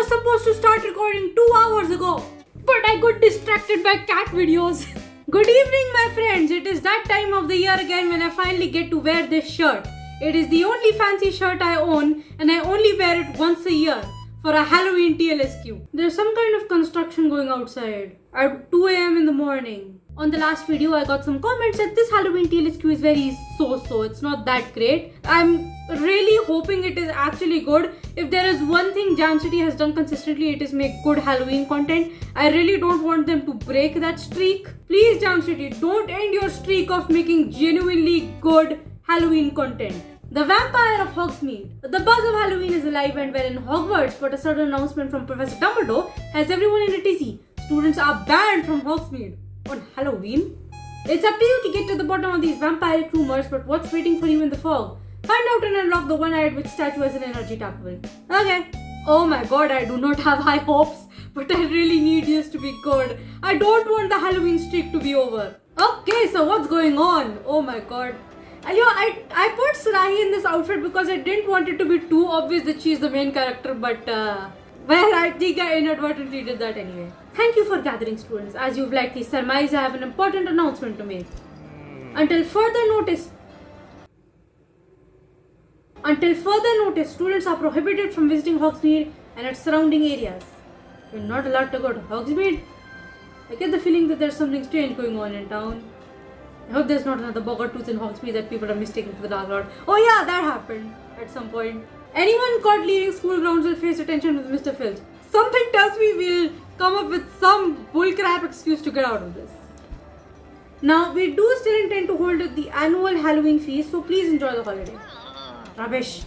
was supposed to start recording 2 hours ago, but I got distracted by cat videos. Good evening, my friends. It is that time of the year again when I finally get to wear this shirt. It is the only fancy shirt I own, and I only wear it once a year for a Halloween TLSQ. There's some kind of construction going outside at 2 a.m. in the morning. On the last video, I got some comments that this Halloween TLSQ is very so-so. It's not that great. I'm really hoping it is actually good. If there is one thing Jam City has done consistently, it is make good Halloween content. I really don't want them to break that streak. Please, Jam City, don't end your streak of making genuinely good Halloween content. The Vampire of Hogsmeade. The buzz of Halloween is alive and well in Hogwarts, but a sudden announcement from Professor Dumbledore has everyone in a tizzy. Students are banned from Hogsmeade on Halloween. It's up to you to get to the bottom of these vampiric rumors, but what's waiting for you in the fog? Find out and unlock the one-eyed witch statue as an energy tappable. Okay. Oh my god, I do not have high hopes, but I really need this to be good. I don't want the Halloween streak to be over. Okay, so what's going on? Oh my god. I put Sarahi in this outfit because I didn't want it to be too obvious that she's the main character, but well, I think I inadvertently did that anyway. Thank you for gathering, students. As you've likely surmised, I have an important announcement to make. Until further notice, students are prohibited from visiting Hogsmeade and its surrounding areas. You're not allowed to go to Hogsmeade? I get the feeling that there's something strange going on in town. I hope there's not another Boggartooth in Hogsmeade that people are mistaken for the Dark Lord. Oh yeah, that happened at some point. Anyone caught leaving school grounds will face detention with Mr. Filch. Something tells me we'll come up with some bullcrap excuse to get out of this. Now, we do still intend to hold the annual Halloween feast, so please enjoy the holiday. Rubbish.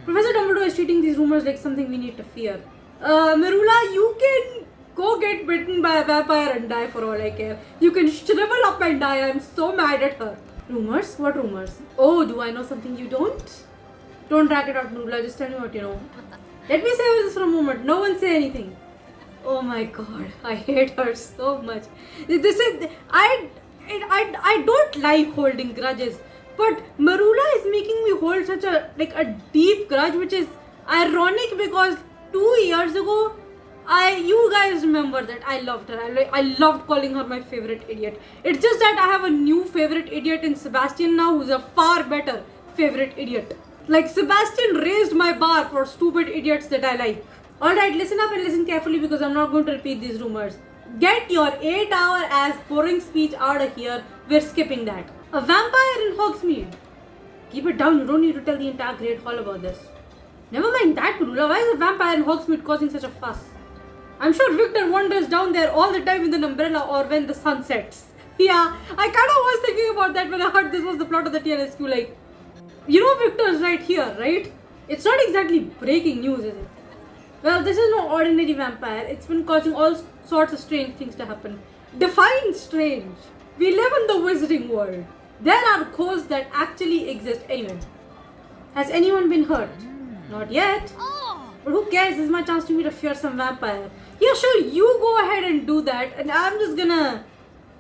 Professor Dumbledore is treating these rumors like something we need to fear. Merula, you can go get bitten by a vampire and die for all I care. You can shrivel up and die. I'm so mad at her. Rumors? What rumors? Oh, do I know something you don't? Don't drag it out, Merula. Just tell me what you know. Let me say this for a moment. No one say anything. Oh my god, I hate her so much. I don't like holding grudges, but Merula is making me hold such a deep grudge, which is ironic because 2 years ago, you guys remember that I loved her. I loved calling her my favorite idiot. It's just that I have a new favorite idiot in Sebastian now, who's a far better favorite idiot. Like, Sebastian raised my bar for stupid idiots that I like. Alright, listen up and listen carefully because I'm not going to repeat these rumors. Get your 8-hour ass boring speech out of here. We're skipping that. A vampire in Hogsmeade. Keep it down. You don't need to tell the entire Great Hall about this. Never mind that, Merula. Why is a vampire in Hogsmeade causing such a fuss? I'm sure Victor wanders down there all the time with an umbrella or when the sun sets. Yeah, I kind of was thinking about that when I heard this was the plot of the TLSQ. Like, you know Victor's right here, right? It's not exactly breaking news, is it? Well, this is no ordinary vampire. It's been causing all sorts of strange things to happen. Define strange. We live in the wizarding world. There are ghosts that actually exist. Anyway, has anyone been hurt? Not yet. But who cares? This is my chance to meet a fearsome vampire. Yeah, sure, you go ahead and do that. And I'm just gonna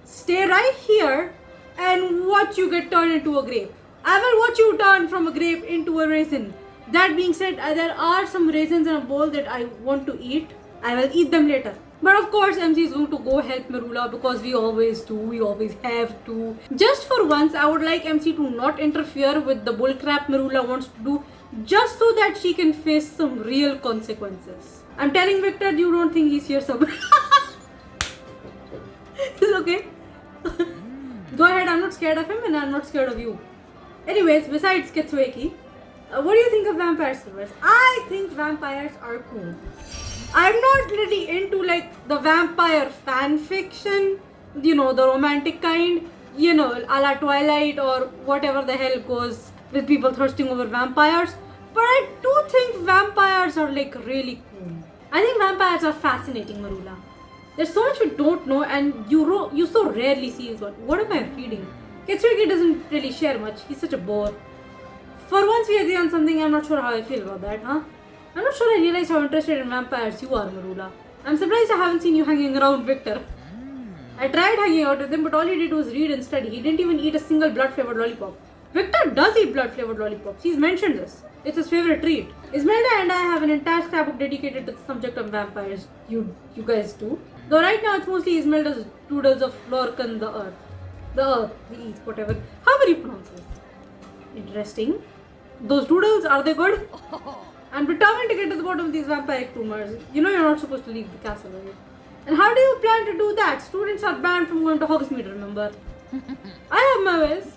stay right here and watch you get turned into a grape. I will watch you turn from a grape into a raisin. That being said, there are some raisins in a bowl that I want to eat. I will eat them later. But of course, MC is going to go help Merula because we always do. We always have to. Just for once, I would like MC to not interfere with the bullcrap Merula wants to do, just so that she can face some real consequences. I'm telling Victor, you don't think he's here somewhere. It's okay. Go ahead, I'm not scared of him and I'm not scared of you. Anyways, besides Kitsueki, what do you think of vampire survivors? I think vampires are cool. I'm not really into the vampire fan fiction, the romantic kind, a la Twilight or whatever the hell goes with people thirsting over vampires. But I do think vampires are really cool. I think vampires are fascinating, Merula. There's so much we don't know and you so rarely see this one. What am I reading? Kitsueki doesn't really share much. He's such a bore. For once we agree on something, I'm not sure how I feel about that, huh? I'm not sure I realize how interested in vampires you are, Merula. I'm surprised I haven't seen you hanging around Victor. I tried hanging out with him, but all he did was read and study. He didn't even eat a single blood-flavored lollipop. Victor does eat blood-flavored lollipops. He's mentioned this. It's his favorite treat. Ismelda and I have an entire scrapbook dedicated to the subject of vampires. You guys do. Though right now it's mostly Ismelda's doodles of Lorcan the Earth. The Earth, whatever. However you pronounce this. Interesting. Those doodles, are they good? I'm determined to get to the bottom of these vampiric rumors. You know you're not supposed to leave the castle, right? And how do you plan to do that? Students are banned from going to Hogsmeade, remember? I have my ways.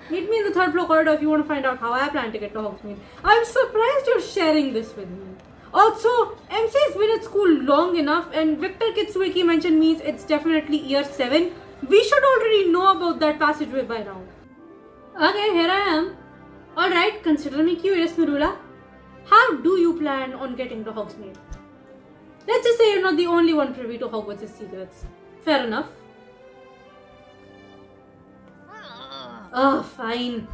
Meet me in the third floor corridor if you want to find out how I plan to get to Hogsmeade. I'm surprised you're sharing this with me. Also, MC's been at school long enough and Victor Kitsuiki mentioned means it's definitely year 7. We should already know about that passageway by now. Okay, here I am. Alright, consider me curious, Mirula. How do you plan on getting to Hogsmeade? Let's just say you're not the only one privy to Hogwarts' secrets. Fair enough. Oh, fine.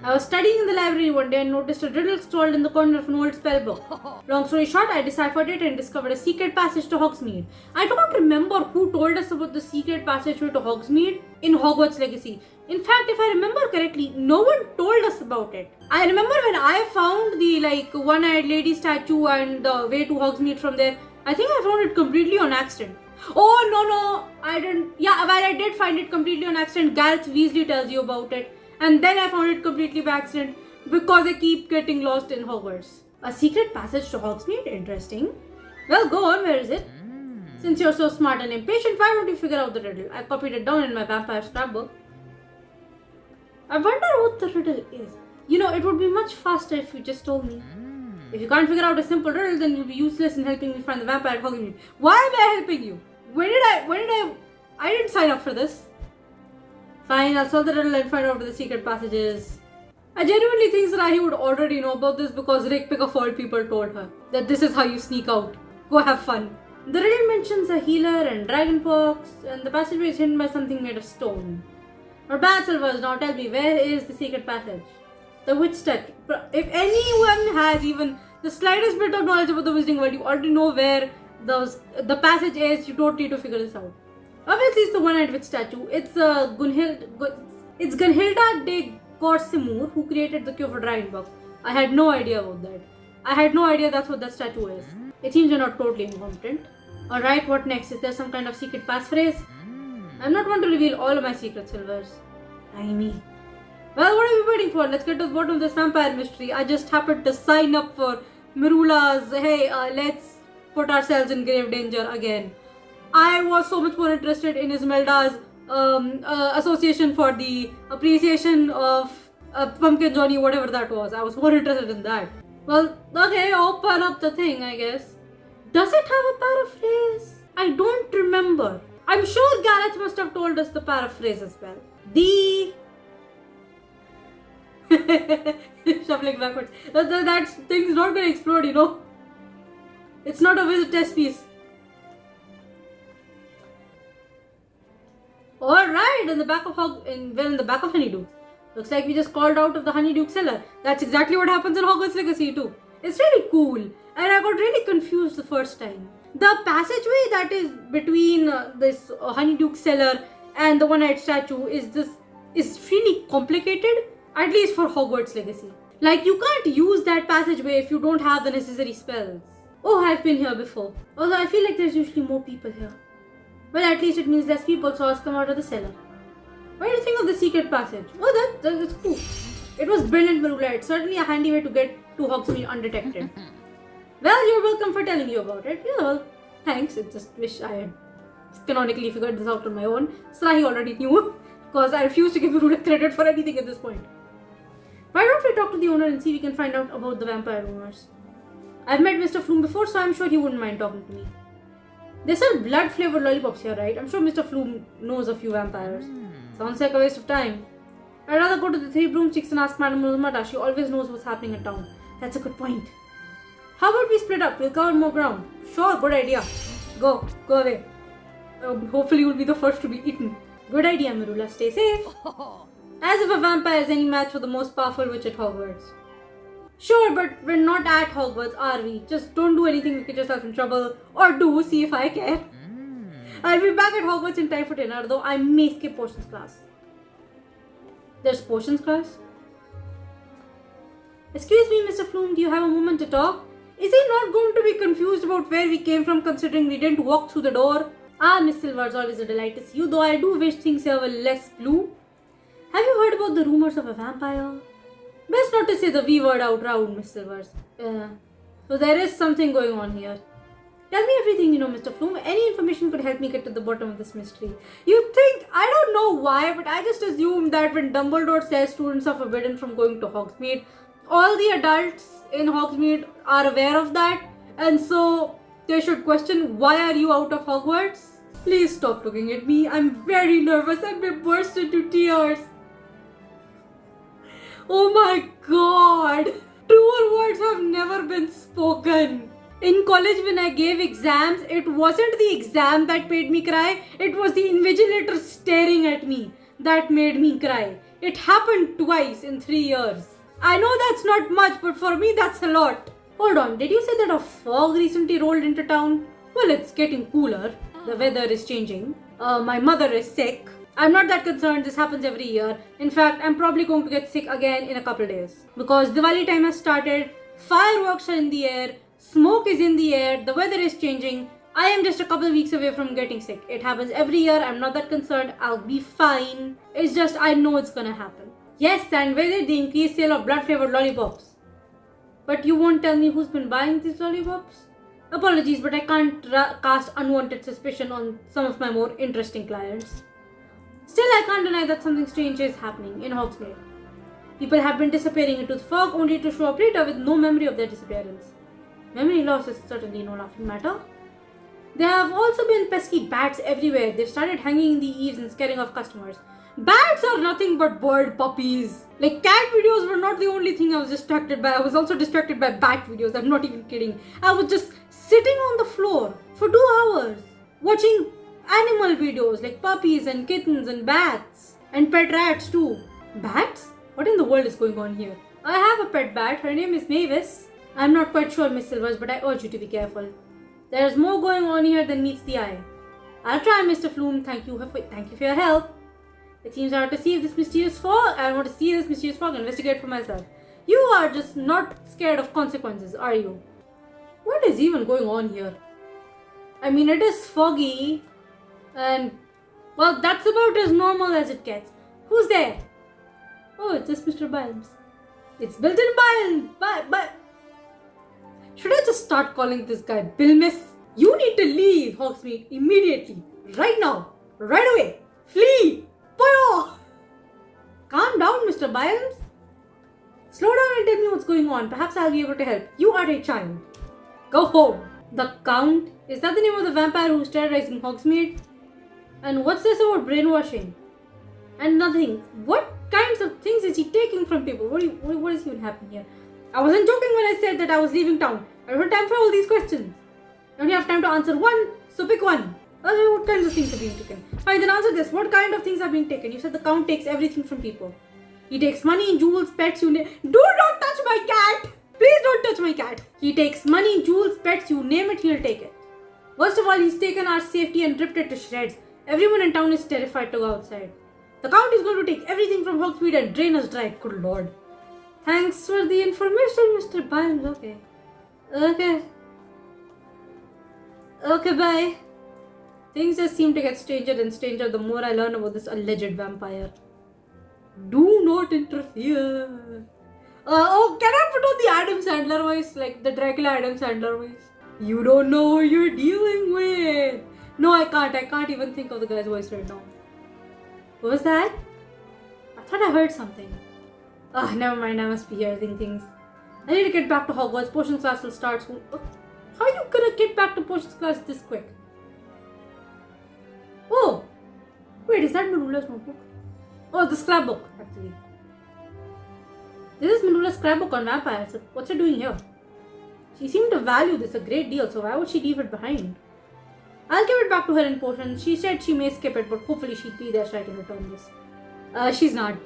I was studying in the library one day and noticed a riddle scrawled in the corner of an old spellbook. Long story short, I deciphered it and discovered a secret passage to Hogsmeade. I don't remember who told us about the secret passageway to Hogsmeade in Hogwarts Legacy. In fact, if I remember correctly, no one told us about it. I remember when I found the one-eyed lady statue and the way to Hogsmeade from there, I think I found it completely on accident. Oh, no, I didn't. Yeah, while I did find it completely on accident, Gareth Weasley tells you about it. And then I found it completely by accident because I keep getting lost in Hogwarts. A secret passage to Hogsmeade? Interesting. Well, go on, where is it? Since you're so smart and impatient, why don't you figure out the riddle? I copied it down in my vampire scrapbook. I wonder what the riddle is. You know, it would be much faster if you just told me. If you can't figure out a simple riddle, then you'll be useless in helping me find the vampire at Hogsmeade. Why am I helping you? I didn't sign up for this. Fine, I'll solve the riddle and find out where the secret passage is. I genuinely think Sarahi would already know about this because Rick Pick of all people told her that this is how you sneak out. Go have fun. The riddle mentions a healer and dragonpox, and the passageway is hidden by something made of stone. Or bad silvers, now tell me, where is the secret passage? The witch statue. If anyone has even the slightest bit of knowledge about the Wizarding World, you already know where the passage is. You don't need to figure this out. Obviously, it's the one-eyed witch statue. It's Gunhilda de Corsimur who created the cure for dragonpox. I had no idea about that. I had no idea that's what that statue is. It seems you're not totally incompetent. Alright, what next? Is there some kind of secret passphrase? I'm not one to reveal all of my secrets, Silvers. Blimey. Well, what are we waiting for? Let's get to the bottom of this vampire mystery. I just happened to sign up for Mirula's, hey, let's put ourselves in grave danger again. I was so much more interested in Ismelda's association for the appreciation of Pumpkin Johnny, whatever that was. I was more interested in that. Well, okay, open up the thing, I guess. Does it have a paraphrase? I don't remember. I'm sure Gareth must have told us the paraphrase as well. The... Shuffling backwards. That thing's not gonna explode, you know. It's not a wizard test piece. Alright, in the back of Honeydew. Looks like we just called out of the Honeydew cellar. That's exactly what happens in Hogwarts Legacy too. It's really cool, and I got really confused the first time. The passageway that is between this Honeydew cellar and the one-eyed statue is really complicated, at least for Hogwarts Legacy. Like, you can't use that passageway if you don't have the necessary spells. Oh, I've been here before. Although I feel like there's usually more people here. Well, at least it means less people saw us come out of the cellar. What do you think of the secret passage? Oh, that's cool. It was brilliant, Marula. It's certainly a handy way to get to Hogsmeade undetected. Well, you're welcome for telling you about it. Yeah, well, thanks. I just wish I had canonically figured this out on my own. Sarahi already knew, because I refuse to give Marula credit for anything at this point. Why don't we talk to the owner and see if we can find out about the vampire rumors? I've met Mr. Flume before, so I'm sure he wouldn't mind talking to me. They sell blood-flavored lollipops here, right? I'm sure Mr. Flume knows a few vampires. Sounds like a waste of time. I'd rather go to the Three Broomsticks and ask Madame Muzmata. She always knows what's happening in town. That's a good point. How about we split up? We'll cover more ground. Sure, good idea. Go away. Hopefully you'll be the first to be eaten. Good idea, Mirula. Stay safe. As if a vampire is any match for the most powerful witch at Hogwarts. Sure, but we're not at Hogwarts, are we? Just don't do anything to get yourself in trouble. Or do, see if I care. I'll be back at Hogwarts in time for dinner, though I may skip portions class. There's potions class. Excuse me, Mr. Flume, do you have a moment to talk? Is he not going to be confused about where we came from considering we didn't walk through the door? Ah, Miss Silver's always a delight to see you, though I do wish things here were less blue. Have you heard about the rumors of a vampire? Best not to say the V word out loud, Miss Silvers. So there is something going on here. Tell me everything you know, Mr. Flume. Any information could help me get to the bottom of this mystery. You think, I don't know why, but I just assume that when Dumbledore says students are forbidden from going to Hogsmeade, all the adults in Hogsmeade are aware of that, and so they should question, why are you out of Hogwarts? Please stop looking at me. I'm very nervous. I may burst into tears. Oh my god. Truer words have never been spoken. In college, when I gave exams, it wasn't the exam that made me cry. It was the invigilator staring at me that made me cry. It happened twice in 3 years. I know that's not much, but for me that's a lot. Hold on, did you say that a fog recently rolled into town? Well, it's getting cooler. The weather is changing. My mother is sick. I'm not that concerned, this happens every year. In fact, I'm probably going to get sick again in a couple of days. Because Diwali time has started, fireworks are in the air, smoke is in the air, the weather is changing. I am just a couple of weeks away from getting sick. It happens every year, I'm not that concerned, I'll be fine. It's just, I know it's gonna happen. Yes, and with it, the increased sale of blood-flavored lollipops. But you won't tell me who's been buying these lollipops? Apologies, but I can't cast unwanted suspicion on some of my more interesting clients. Still, I can't deny that something strange is happening in Hogsmeade. People have been disappearing into the fog only to show up later with no memory of their disappearance. Memory loss is certainly no laughing matter. There have also been pesky bats everywhere. They've started hanging in the eaves and scaring off customers. Bats are nothing but bird puppies. Like, cat videos were not the only thing I was distracted by. I was also distracted by bat videos. I'm not even kidding. I was just sitting on the floor for 2 hours watching animal videos like puppies and kittens and bats and pet rats too. Bats? What in the world is going on here? I have a pet bat. Her name is Mavis. I'm not quite sure, Miss Silvers, but I urge you to be careful. There's more going on here than meets the eye. I'll try, Mr. Flume. Thank you for your help. It seems I want to see this mysterious fog. I want to see this mysterious fog and investigate for myself. You are just not scared of consequences, are you? What is even going on here? I mean, it is foggy, and well, that's about as normal as it gets. Who's there? Oh, it's just Mr. Biles. It's built-in Biles. But should I just start calling this guy Bill Miss? You need to leave Hogsmeade immediately, right now, right away. Flee! Boyo! Calm down, Mr. Biles. Slow down and tell me what's going on. Perhaps I'll be able to help. You are a child. Go home. The Count? Is that the name of the vampire who's terrorizing Hogsmeade? And what's this about brainwashing? And nothing. What kinds of things is he taking from people? What is even happening here? I wasn't joking when I said that I was leaving town. I don't have time for all these questions. I only have time to answer one, so pick one. What kinds of things are being taken? Fine, then answer this. What kind of things are being taken? You said the Count takes everything from people. He takes money, jewels, pets, you name. Do not touch my cat! Please don't touch my cat. He takes money, jewels, pets, you name it, he'll take it. Worst of all, he's taken our safety and ripped it to shreds. Everyone in town is terrified to go outside. The Count is going to take everything from Hogsmeade and drain us dry. Good lord. Thanks for the information, Mr. Biles. Okay, bye. Things just seem to get stranger and stranger the more I learn about this alleged vampire. Do not interfere. Can I put on the Adam Sandler voice? Like the Dracula Adam Sandler voice? You don't know who you're dealing with. No, I can't. I can't even think of the guy's voice right now. What was that? I thought I heard something. Never mind. I must be hearing things. I need to get back to Hogwarts. Potions class will start soon. How are you gonna get back to potions class this quick? Oh! Wait, is that Marula's notebook? Oh, the scrapbook, actually. This is Marula's scrapbook on vampires. What's she doing here? She seemed to value this a great deal, so why would she leave it behind? I'll give it back to her in potions. She said she may skip it, but hopefully she'll be there so I can return this. She's not.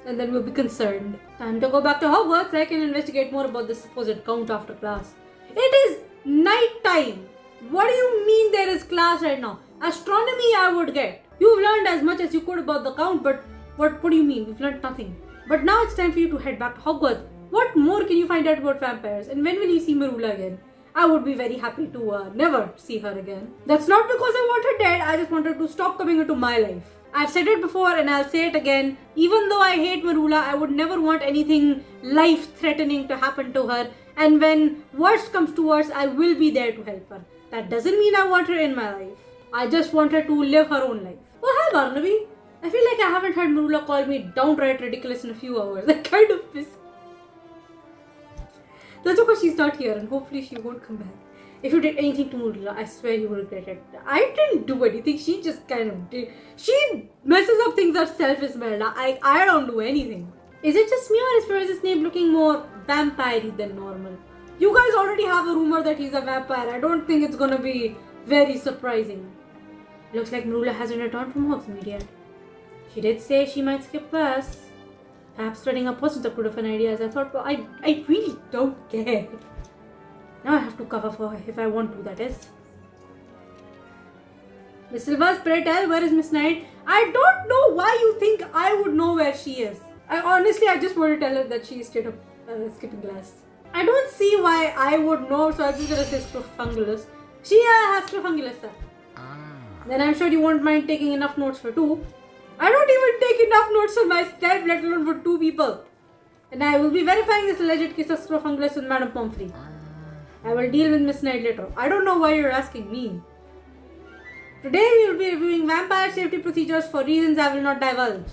And then we'll be concerned. Time to go back to Hogwarts. I can investigate more about this supposed Count after class. It is night time. What do you mean there is class right now? Astronomy I would get. You've learned as much as you could about the Count, but What do you mean? We've learned nothing. But now it's time for you to head back to Hogwarts. What more can you find out about vampires? And when will you see Marula again? I would be very happy to never see her again. That's not because I want her dead. I just want her to stop coming into my life. I've said it before and I'll say it again. Even though I hate Marula, I would never want anything life-threatening to happen to her. And when worst comes to worst, I will be there to help her. That doesn't mean I want her in my life. I just want her to live her own life. Oh, hi Barnaby. I feel like I haven't heard Marula call me downright ridiculous in a few hours. I kind of miss. That's because she's not here and hopefully she won't come back. If you did anything to Marula, I swear you will regret it. I didn't do anything. She just kind of did. She messes up things herself, Esmeralda. I don't do anything. Is it just me or is Professor Snape looking more vampire-y than normal? You guys already have a rumor that he's a vampire. I don't think it's gonna be very surprising. Looks like Marula hasn't returned from Hogsmeade yet. She did say she might skip class. Perhaps spreading up wasn't as good of an idea as I thought, but I really don't care. Now I have to cover for her if I want to, that is. Miss Silvers, pray tell, where is Miss Knight? I don't know why you think I would know where she is. I just want to tell her that she is straight up skipping class. I don't see why I would know, so I'm just gonna say Scrofungulus. She has Scrofungulus, sir. Then I'm sure you won't mind taking enough notes for two. I don't even take enough notes for myself, let alone for two people. And I will be verifying this alleged case of Scrofungulus with Madame Pomfrey. I will deal with Miss Knight later. I don't know why you're asking me. Today we will be reviewing vampire safety procedures for reasons I will not divulge.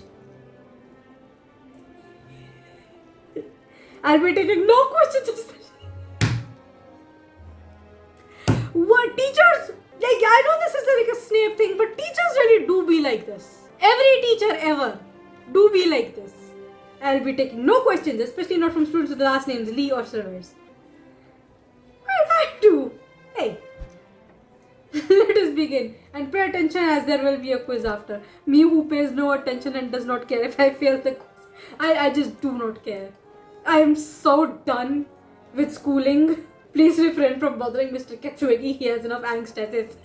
I'll be taking no questions. What teachers? Like, I know this is like a Snape thing, but teachers really do be like this. Every teacher ever do be like this. I'll be taking no questions, especially not from students with the last names Lee or Silvers. I do. Hey. Let us begin. And pay attention as there will be a quiz after. Me who pays no attention and does not care if I fail the quiz. I just do not care. I am so done with schooling. Please refrain from bothering Mr. Katsuegi. He has enough angst as is.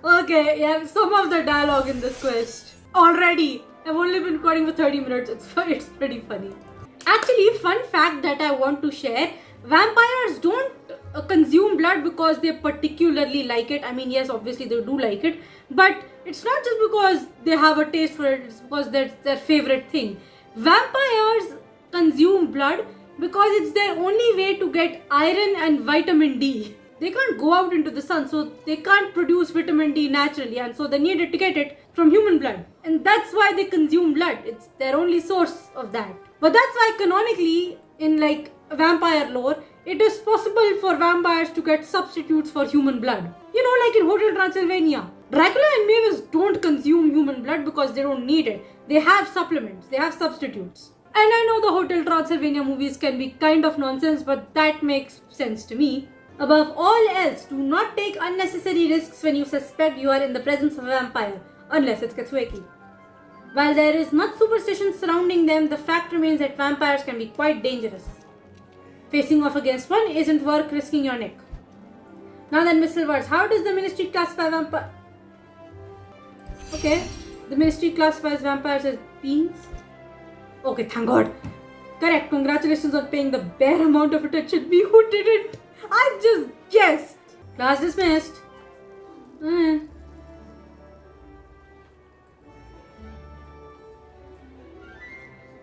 Okay, yeah, some of the dialogue in this quest. Already. I've only been recording for 30 minutes. It's pretty funny. Actually, fun fact that I want to share. Vampires don't consume blood because they particularly like it. I mean, yes, obviously they do like it. But it's not just because they have a taste for it. It's because that's their favorite thing. Vampires consume blood because it's their only way to get iron and vitamin D. They can't go out into the sun, so they can't produce vitamin D naturally, and so they needed to get it from human blood. And that's why they consume blood. It's their only source of that. But that's why canonically, in like vampire lore, it is possible for vampires to get substitutes for human blood. You know, like in Hotel Transylvania. Dracula and Mavis don't consume human blood because they don't need it. They have supplements, they have substitutes. And I know the Hotel Transylvania movies can be kind of nonsense, but that makes sense to me. Above all else, do not take unnecessary risks when you suspect you are in the presence of a vampire, unless it's Katsueki. While there is much superstition surrounding them, the fact remains that vampires can be quite dangerous. Facing off against one isn't worth risking your neck. Now then, Miss Silvers, how does the Ministry classify vampire? Okay, the Ministry classifies vampires as beings. Okay, thank God. Correct, congratulations on paying the bare amount of attention. Me who didn't. I just guessed. Class dismissed.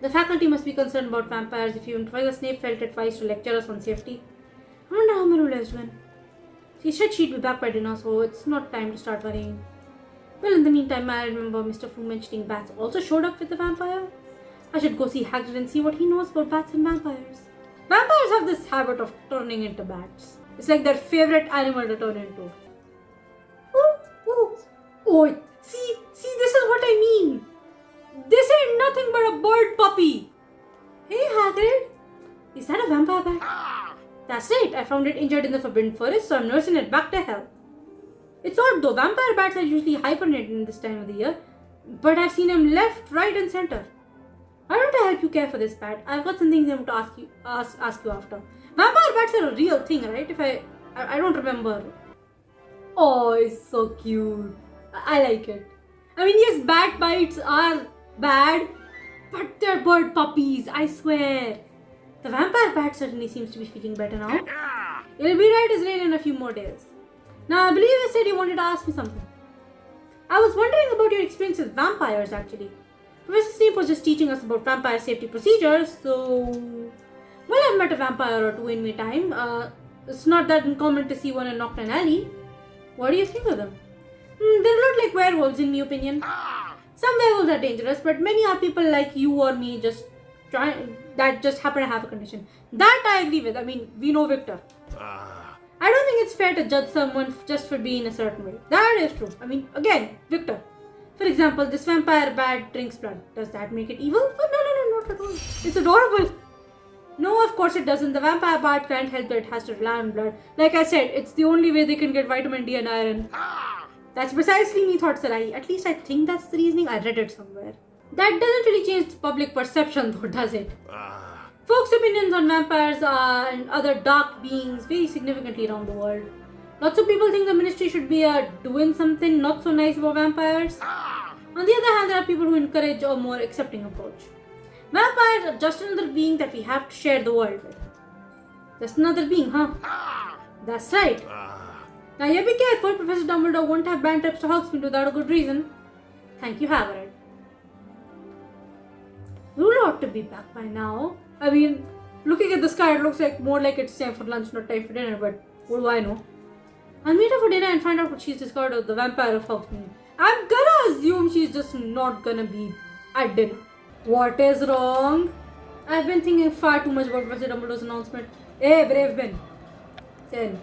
The faculty must be concerned about vampires. If even Professor Snape felt it wise to lecture us on safety. I wonder how Marula is doing. She said she'd be back by dinner, so it's not time to start worrying. Well, in the meantime, I remember Mr. Fu mentioning bats also showed up with the vampire. I should go see Hagrid and see what he knows about bats and vampires. Vampires have this habit of turning into bats. It's like their favorite animal to turn into. Oh, see, this is what I mean. This ain't nothing but a bird puppy. Hey, Hagrid. Is that a vampire bat? That's right, I found it injured in the Forbidden Forest, so I'm nursing it back to health. It's odd though, vampire bats are usually hibernating this time of the year, but I've seen them left, right and center. Why don't I help you care for this bat? I've got some things I want to ask you after. Vampire bats are a real thing, right? I don't remember. Oh, it's so cute. I like it. I mean, yes, bat bites are bad, but they're bird puppies, I swear. The vampire bat certainly seems to be feeling better now. It'll be right as rain in a few more days. Now, I believe you said you wanted to ask me something. I was wondering about your experience with vampires, actually. Professor Snape was just teaching us about vampire safety procedures, so... Well, I've met a vampire or two in my time. It's not that uncommon to see one in Nocturne Alley. What do you think of them? They're a lot like werewolves, in my opinion. Some werewolves are dangerous, but many are people like you or me that just happen to have a condition. That I agree with. I mean, we know Victor. I don't think it's fair to judge someone just for being a certain way. That is true. I mean, again, Victor. For example, this vampire bat drinks blood. Does that make it evil? Oh, no, not at all. It's adorable. No, of course it doesn't. The vampire bat can't help it. It has to rely on blood. Like I said, it's the only way they can get vitamin D and iron. That's precisely me thought, Sarai. At least I think that's the reasoning. I read it somewhere. That doesn't really change public perception though, does it? Folks' opinions on vampires and other dark beings vary significantly around the world. Lots of people think the ministry should be doing something not so nice about vampires. On the other hand, there are people who encourage a more accepting approach. Vampires are just another being that we have to share the world with. Just another being, huh? That's right. Now you be careful, Professor Dumbledore won't have banned trips to Hogsmeade without a good reason. Thank you, Hagrid. Rule ought to be back by now. I mean, looking at the sky, it looks like more like it's time for lunch, not time for dinner, but what do I know? I'll meet her for dinner and find out what she's discovered of the vampire of Hogsmeade. I'm gonna assume she's just not gonna be at dinner. What is wrong? I've been thinking far too much about Professor Dumbledore's announcement. Hey, brave Ben. 10.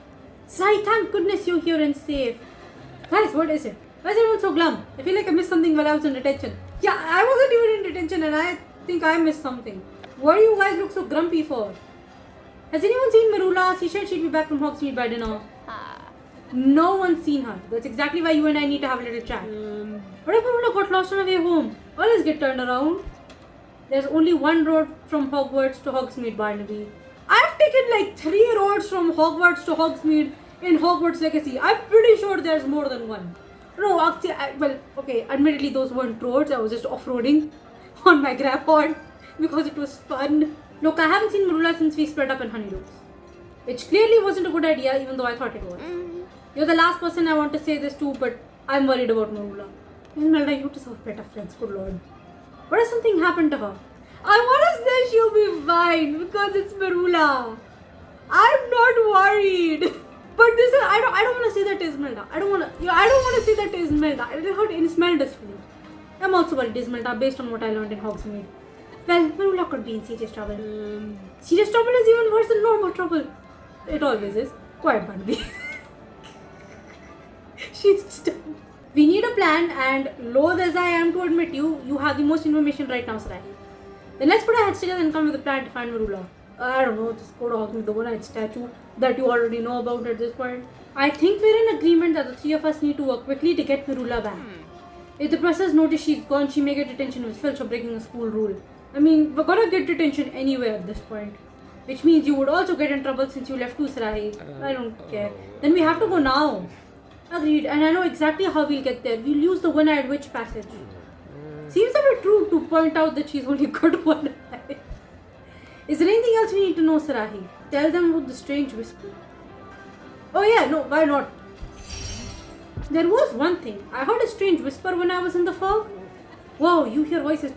Sai, thank goodness you're here and safe. Guys, what is it? Why is everyone so glum? I feel like I missed something while I was in detention. Yeah, I wasn't even in detention and I think I missed something. What do you guys look so grumpy for? Has anyone seen Marula? She said she'd be back from Hogsmeade by dinner. No one's seen her. That's exactly why you and I need to have a little chat. What if Marula got lost on her way home? Always get turned around. There's only one road from Hogwarts to Hogsmeade, Barnaby. I've taken like 3 roads from Hogwarts to Hogsmeade in Hogwarts Legacy. I'm pretty sure there's more than one. No, actually, okay, admittedly those weren't roads. I was just off-roading on my grab-pod because it was fun. Look, I haven't seen Marula since we split up in Honeydukes, which clearly wasn't a good idea, even though I thought it was. You're the last person I want to say this to, but I'm worried about Marula. Imelda, you deserve better friends, good lord. What if something happened to her? I want to say she'll be fine because it's Marula. I'm not worried. But this is, I don't want to say that to Ismelda. I don't want to say that to Ismelda. It'll hurt Ismelda's feelings. I'm also worried, Ismelda, based on what I learned in Hogsmeade. Well, Marula could be in serious trouble. Serious trouble is even worse than normal trouble. It always is. Quiet, Barnaby. She's stubborn. We need a plan, and loath as I am to admit you have the most information right now, Sarai. Then let's put our heads together and come with a plan to find Marula. I don't know, just go to Hogsmeade, the one-eyed statue that you already know about at this point. I think we're in agreement that the 3 of us need to work quickly to get Marula back. If the professors notice she's gone, she may get detention with Filch for breaking a school rule. I mean, we're gonna get detention anyway at this point. Which means you would also get in trouble since you left too, Sarai. I don't care. Then we have to go now. Agreed, and I know exactly how we'll get there. We'll use the one-eyed witch passage. Seems a bit rude to point out that she's only got one eye. Is there anything else we need to know, Sarahi? Tell them about the strange whisper. Oh yeah, no, why not? There was one thing. I heard a strange whisper when I was in the fog. Wow, you hear voices.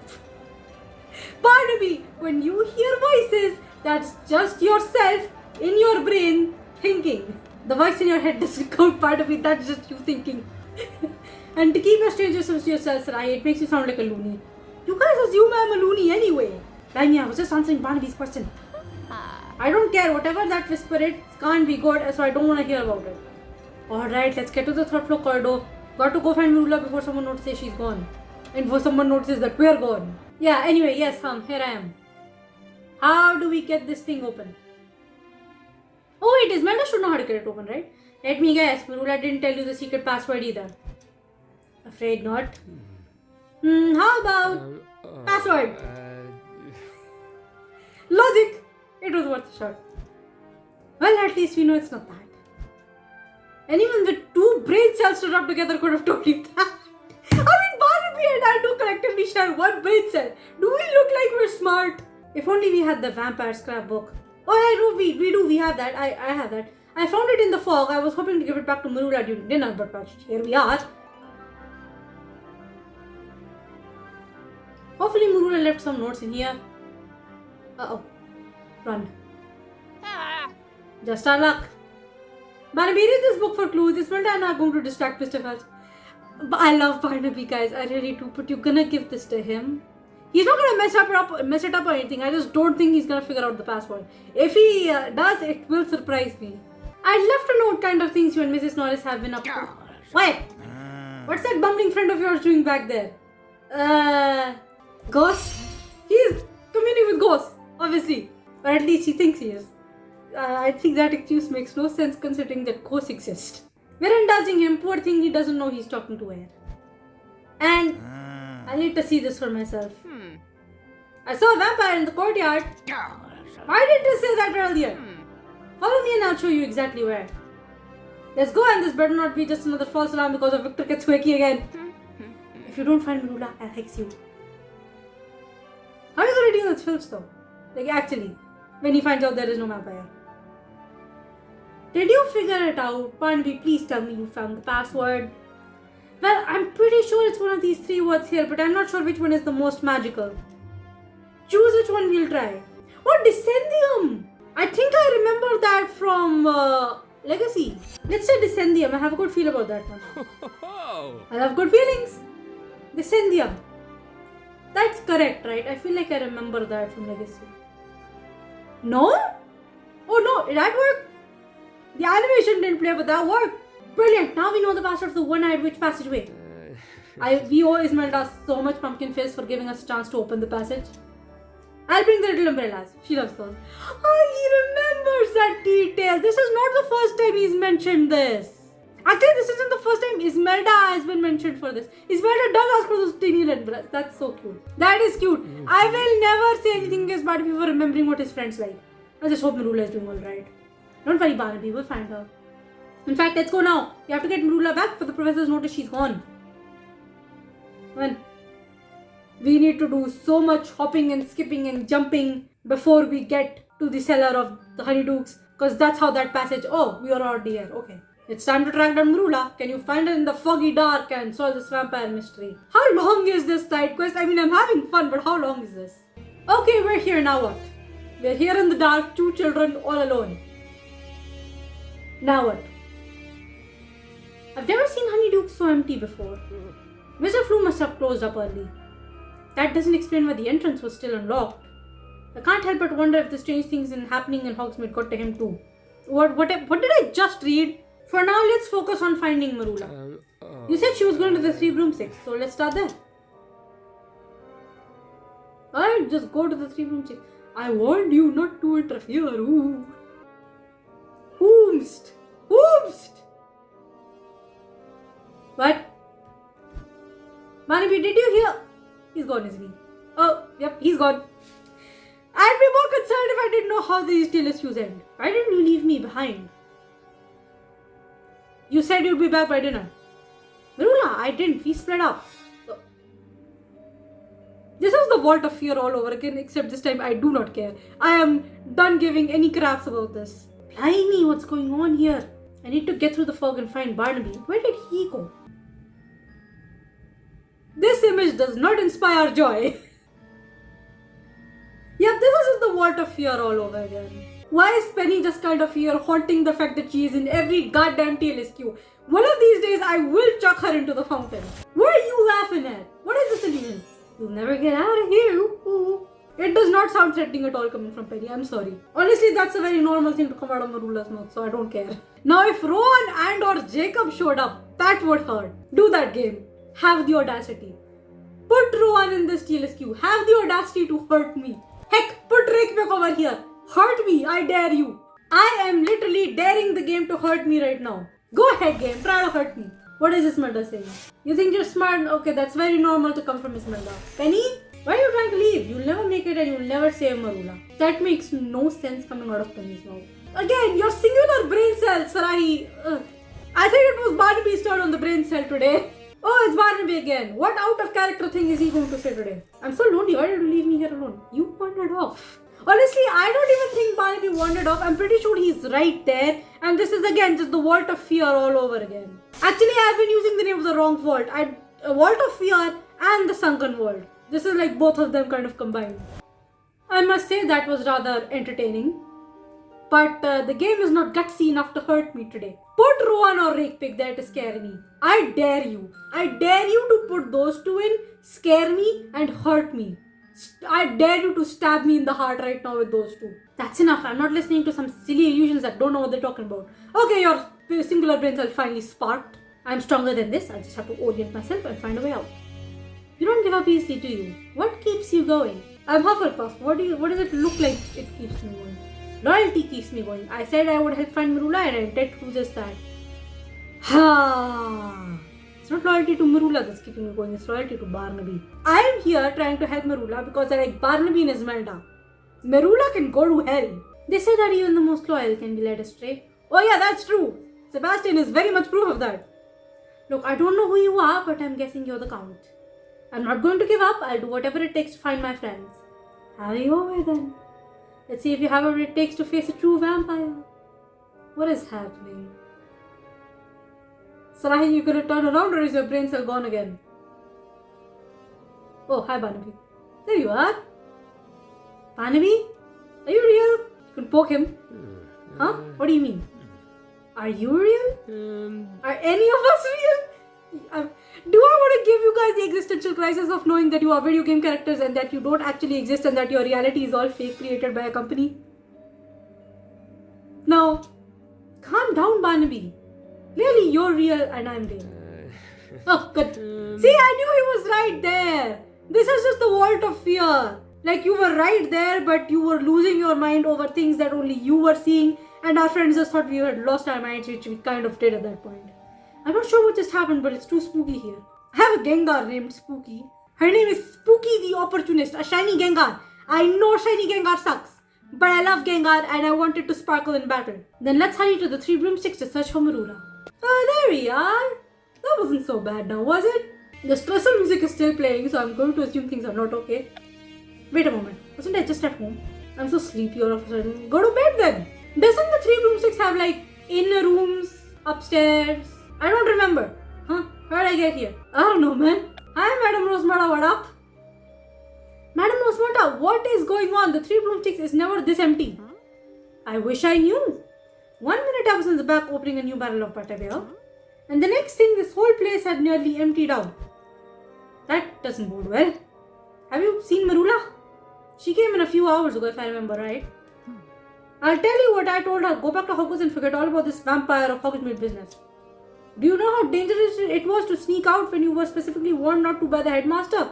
Barnaby, when you hear voices, that's just yourself in your brain thinking. The voice in your head doesn't count, Barnaby, that's just you thinking. And to keep your strangers to yourself, Sarai, it makes you sound like a loony. You guys assume I'm a loony anyway. Limey, I was just answering Barnaby's question. I don't care, whatever that whisper is, can't be good, so I don't want to hear about it. Alright, let's get to the 3rd floor corridor. Got to go find Marula before someone notices she's gone. And before someone notices that we're gone. Yeah, anyway, yes, here I am. How do we get this thing open? Oh wait, Ismelda should know how to get it open, right? Let me guess, Marula didn't tell you the secret password either. Afraid not. How about password? Logic! It was worth a shot. Well, at least we know it's not that. Anyone with 2 brain cells to rub together could have told you that. I mean, collectively share one brain cell. Do we look like we're smart? If only we had the vampire scrapbook. Oh, I know we do. We have that. I have that. I found it in the fog. I was hoping to give it back to Marula during dinner, but here we are. Hopefully Marula left some notes in here. Uh-oh. Run. Just our luck. Barnaby, read this book for clues. This one I'm not going to distract Mr. Welch. But I love Barnaby, guys. I really do. But you're gonna give this to him. He's not gonna mess it up or anything. I just don't think he's gonna figure out the password. If he does, it will surprise me. I left a note kind of things you and Mrs. Norris have been up to. What? What's that bumbling friend of yours doing back there? Ghosts? He's communing with ghosts, obviously. Or at least he thinks he is. I think that excuse makes no sense considering that ghosts exist. We're indulging him. Poor thing, he doesn't know he's talking to air. And I need to see this for myself. I saw a vampire in the courtyard. Why didn't you say that earlier? Follow me and I'll show you exactly where. Let's go, and this better not be just another false alarm because of Victor gets wacky again. If you don't find Marula, I'll hex you. How are you gonna deal with Filch though? Like actually, when he finds out there is no vampire. Did you figure it out? Barnaby, please tell me you found the password. Well, I'm pretty sure it's one of these 3 words here, but I'm not sure which one is the most magical. Choose which one we'll try. Oh, Descendium! I think I remember that from Legacy. Let's say Descendium. I have a good feel about that one. I have good feelings. Descendium. That's correct, right? I feel like I remember that from Legacy. No? Oh no, that worked? The animation didn't play, but that worked. Brilliant. Now we know the password for the one-eyed witch passageway. We owe Ismelda so much pumpkin face for giving us a chance to open the passage. I'll bring the little umbrellas. She loves those. Oh, he remembers that detail. This is not the first time he's mentioned this. Actually, this isn't the first time Ismelda has been mentioned for this. Ismelda does ask for those tiny little umbrellas. That's so cute. That is cute. I will never say anything against Barnaby for remembering what his friends like. I just hope Marula is doing alright. Don't worry, Barnaby. We'll find her. In fact, let's go now. We have to get Marula back for the professor's notice she's gone. When we need to do so much hopping and skipping and jumping before we get to the cellar of the Honeydukes, because that's how that passage. Oh, we are already here. Okay. It's time to track down Marula. Can you find her in the foggy dark and solve this vampire mystery? How long is this side quest? I mean, I'm having fun, but how long is this? Okay, we're here. Now what? We're here in the dark, 2 children all alone. Now what? I've never seen Honeydukes so empty before. Mr. Flu must have closed up early. That doesn't explain why the entrance was still unlocked. I can't help but wonder if the strange things happening in Hogsmeade got to him too. What did I just read? For now, let's focus on finding Marula. You said she was going to the 3 broomsticks, so let's start there. Alright, just go to the 3 broomsticks. I warned you not to interfere. Ooh. Whomst! What? Barnaby, did you hear? He's gone, isn't he? Oh, yep, he's gone. I'd be more concerned if I didn't know how these TLSQs end. Why didn't you leave me behind? You said you'd be back by dinner. Marula, I didn't. We split up. This is the Vault of Fear all over again, except this time I do not care. I am done giving any craps about this. Blimey, what's going on here? I need to get through the fog and find Barnaby. Where did he go? This image does not inspire joy. Yep, this is just the Vault of Fear all over again. Why is Penny just kind of here haunting the fact that she is in every goddamn TLSQ? One of these days I will chuck her into the fountain. What are you laughing at? What is this illusion? You'll never get out of here. Ooh. It does not sound threatening at all coming from Penny. I'm sorry. Honestly, that's a very normal thing to come out of Marula's mouth, so I don't care. Now, if Rowan and or Jacob showed up, that would hurt. Do that game. Have the audacity. Put Rowan in this TLSQ. Have the audacity to hurt me. Heck, put Rick back over here. Hurt me. I dare you. I am literally daring the game to hurt me right now. Go ahead, game. Try to hurt me. What is Ismelda saying? You think you're smart? Okay, that's very normal to come from Ismelda. Penny? Why are you trying to leave? You'll never make it and you'll never save Marula. That makes no sense coming out of Penny's mouth. Again, your singular brain cell, Sarahi. I think it was Barnaby's turn on the brain cell today. Oh, it's Barnaby again. What out of character thing is he going to say today? I'm so lonely. Why did you leave me here alone? You wandered off. Honestly, I don't even think Barnaby wandered off. I'm pretty sure he's right there. And this is again just the Vault of Fear all over again. Actually, I've been using the name of the wrong vault. Vault of Fear and the Sunken World. This is like both of them kind of combined. I must say that was rather entertaining. But the game is not gutsy enough to hurt me today. Put Rowan or Rakepick there to scare me. I dare you. I dare you to put those two in, scare me and hurt me. I dare you to stab me in the heart right now with those two. That's enough. I'm not listening to some silly illusions that don't know what they're talking about. Okay, your singular brains are finally sparked. I'm stronger than this. I just have to orient myself and find a way out. You don't give up easily, do you? What keeps you going? I'm Hufflepuff. What does it look like it keeps me going? Loyalty keeps me going. I said I would help find Marula and I intend to do just that. It's not loyalty to Marula that's keeping me going, it's loyalty to Barnaby. I am here trying to help Marula because I like Barnaby and Esmeralda. Marula can go to hell. They say that even the most loyal can be led astray. Oh yeah, that's true. Sebastian is very much proof of that. Look, I don't know who you are, but I'm guessing you're the Count. I'm not going to give up. I'll do whatever it takes to find my friends. Have your way then. Let's see if you have what it takes to face a true vampire. What is happening? Sarahi, you gonna turn around or is your brain cell gone again? Oh, hi Barnaby. There you are. Barnaby? Are you real? You can poke him. Huh? What do you mean? Are you real? Are any of us real? Do I want to give you guys the existential crisis of knowing that you are video game characters and that you don't actually exist and that your reality is all fake created by a company? No. Calm down, Barnaby. Clearly you're real and I'm real. Oh, good. See, I knew he was right there. This is just the Vault of Fear. Like you were right there, but you were losing your mind over things that only you were seeing, and our friends just thought we had lost our minds, which we kind of did at that point. I'm not sure what just happened, but it's too spooky here. I have a Gengar named Spooky. Her name is Spooky the Opportunist, a shiny Gengar. I know shiny Gengar sucks, but I love Gengar and I want it to sparkle in battle. Then let's hurry to the 3 broomsticks to search for Marula. There we are. That wasn't so bad now, was it? The stressful music is still playing, so I'm going to assume things are not okay. Wait a moment, wasn't I just at home? I'm so sleepy all of a sudden. Go to bed then. Doesn't the 3 broomsticks have like inner rooms, upstairs? I don't remember. Huh? How did I get here? I don't know, man. Hi, Madam Rosemata, what up? Madam Rosemata, what is going on? The 3 broomsticks is never this empty. I wish I knew. 1 minute I was in the back opening a new barrel of butterbeer, and the next thing this whole place had nearly emptied out. That doesn't bode well. Have you seen Marula? She came in a few hours ago if I remember right. I'll tell you what I told her. Go back to Hogwarts and forget all about this vampire of Hogsmeade business. Do you know how dangerous it was to sneak out when you were specifically warned not to by the headmaster?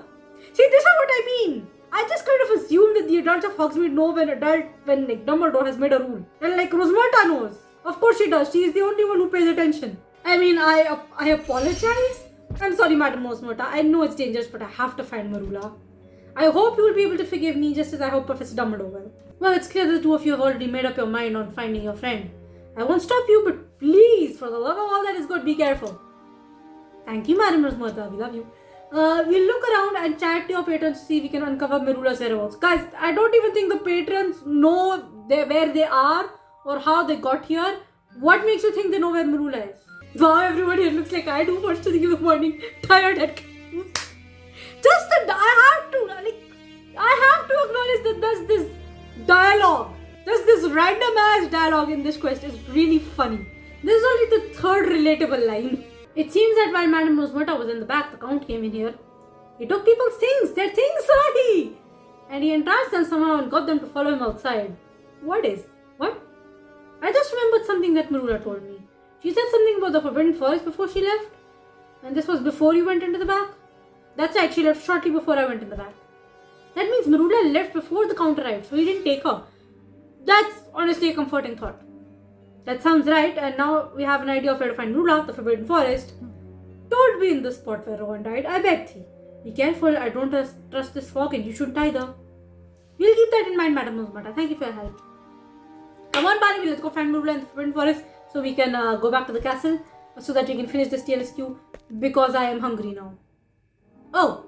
See, this is what I mean. I just kind of assume that the adults of Hogsmeade know when like Dumbledore has made a rule. And like Rosmerta knows. Of course she does. She is the only one who pays attention. I mean, I apologize. I'm sorry, Madam Rosmerta. I know it's dangerous, but I have to find Marula. I hope you will be able to forgive me just as I hope Professor Dumbledore will. Well, it's clear the two of you have already made up your mind on finding your friend. I won't stop you, but please, for the love of all that is good, be careful. Thank you, Madam Rosmerta. We love you. We'll look around and chat to your patrons to see if we can uncover Marula's whereabouts. Guys, I don't even think the patrons know where they are or how they got here. What makes you think they know where Marula is? Wow, everybody here looks like I do first thing in the morning. Tired and confused. I have to acknowledge that there's this dialogue. There's this random ass dialogue in this quest. It's really funny. This is only the 3rd relatable line. It seems that while Madam Rosmerta was in the back, the Count came in here. He took people's things, their things, sorry! And he entranced them somehow and got them to follow him outside. What? I just remembered something that Marula told me. She said something about the Forbidden Forest before she left. And this was before you went into the back? That's right, she left shortly before I went in the back. That means Marula left before the Count arrived, so he didn't take her. That's honestly a comforting thought. That sounds right, and now we have an idea of where to find Marula, the Forbidden Forest. Don't be in the spot where Rowan died, I beg thee. Be careful, I don't trust this fog and you shouldn't either. We'll keep that in mind, Madam Rosmerta. Thank you for your help. Come on, Barnaby, let's go find Marula in the Forbidden Forest so we can go back to the castle so that we can finish this TLSQ Because I am hungry now. Oh.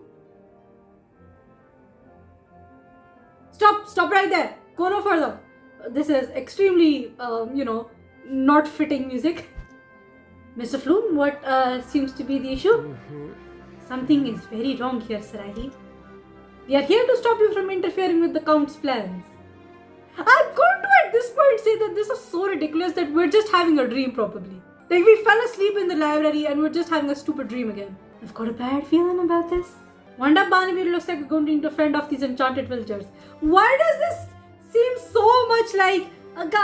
Stop right there. Go no further. This is extremely, not fitting music. Mr. Flume, what seems to be the issue? Something is very wrong here, Sarahi. We are here to stop you from interfering with the Count's plans. I'm going to at this point say that this is so ridiculous that we're just having a dream probably. Like we fell asleep in the library and we're just having a stupid dream again. I've got a bad feeling about this. Wanda Barnaby looks like we're going to need to fend off these enchanted villagers. Why does this seem so much like...